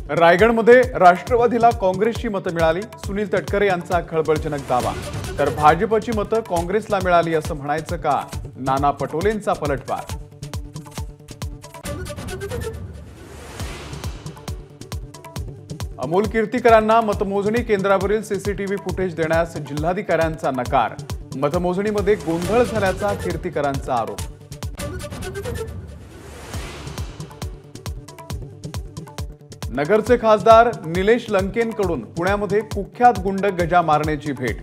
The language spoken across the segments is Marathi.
रायगडमध्ये राष्ट्रवादीला काँग्रेसची मतं मिळाली। सुनील तटकरे यांचा खळबळजनक दावा। तर भाजपची मतं काँग्रेसला मिळाली असं म्हणायचं का? नाना पटोलेंचा पलटवार। अमोल कीर्तीकरांना मतमोजणी केंद्रावरील सीसीटीव्ही फुटेज देण्यास जिल्हाधिकाऱ्यांचा नकार। मतमोजणीमध्ये गोंधळ झाल्याचा कीर्तीकरांचा आरोप। नगरचे खासदार निलेश लंकेंकडून पुण्यामध्ये कुख्यात गुंड गजा मारण्याची भेट।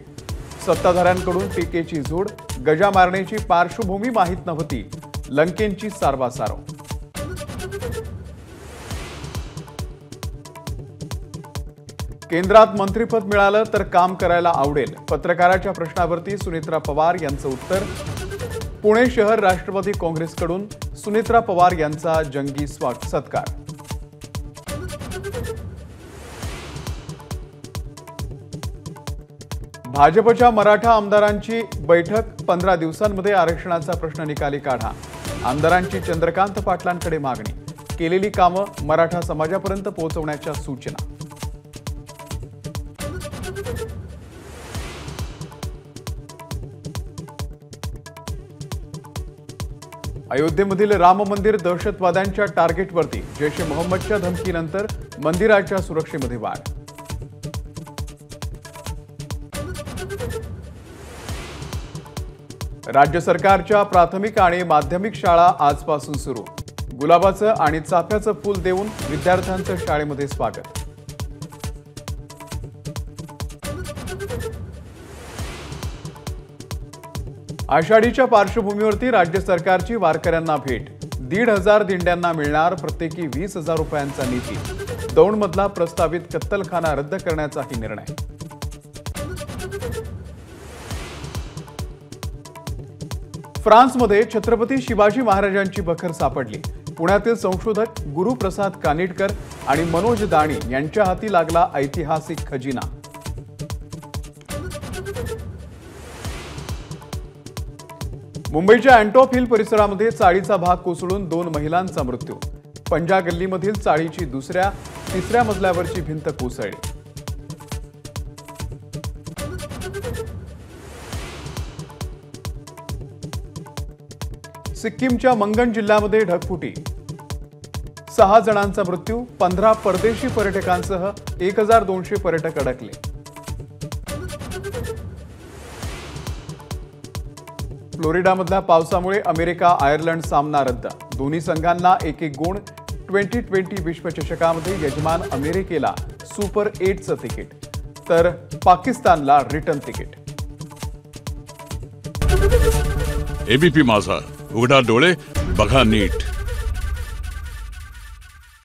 सत्ताधाऱ्यांकडून टीकेची झोड। गजा मारण्याची पार्श्वभूमी माहीत नव्हती, लंकेंची सारवासारव। केंद्रात मंत्रिपद मिळालं तर काम करायला आवडेल। पत्रकाराच्या प्रश्नावरती सुनेत्रा पवार यांचं उत्तर। पुणे शहर राष्ट्रवादी काँग्रेसकडून सुनेत्रा पवार यांचा जंगी सत्कार। भाजपच्या मराठा आमदारांची बैठक। 15 दिवसांमध्ये आरक्षणाचा प्रश्न निकाली काढा। आमदारांची चंद्रकांत पाटलांकडे मागणी। केलेली कामं मराठा समाजापर्यंत पोहोचवण्याच्या सूचना। अयोध्येमधील राम मंदिर दहशतवाद्यांच्या टार्गेटवरती। जैश ए मोहम्मदच्या धमकीनंतर मंदिराच्या सुरक्षेमध्ये वाढ। राज्य सरकारच्या प्राथमिक आणि माध्यमिक शाळा आजपासून सुरू। गुलाबाचं आणि चाफ्याचं फूल देऊन विद्यार्थ्यांचं शाळेमध्ये स्वागत। आषाढीच्या पार्श्वभूमीवरती राज्य सरकारची वारकऱ्यांना भेट। 1,500 दिंड्यांना मिळणार प्रत्येकी 20,000 रुपयांचा निधी। दौंडमधला प्रस्तावित कत्तलखाना रद्द करण्याचाही निर्णय। फ्रान्समध्ये छत्रपती शिवाजी महाराजांची बखर सापडली। पुण्यातील संशोधक गुरुप्रसाद कानिटकर आणि मनोज दाणी यांच्या हाती लागला ऐतिहासिक खजिना। मुंबईच्या अँटॉप हिल परिसरामध्ये चाळीचा भाग कोसळून 2 महिलांचा मृत्यू। पंजा गल्लीमधील चाळीची तिसऱ्या मजल्यावरची भिंत कोसळली। सिक्कीमच्या मंगन जिल्ह्यामध्ये ढगफुटी। 6 जणांचा मृत्यू। 15 परदेशी पर्यटकांसह 1,200 पर्यटक अडकले। फ्लोरिडामधल्या पावसामुळे अमेरिका आयर्लंड सामना रद्द। दोन्ही संघांना 1-1 गुण। 2020 विश्वचषकामध्ये यजमान अमेरिकेला सुपर 8चं तिकीट, तर पाकिस्तानला रिटर्न तिकीट। एबीपी माझा, उघडा डोळे बघा नीट।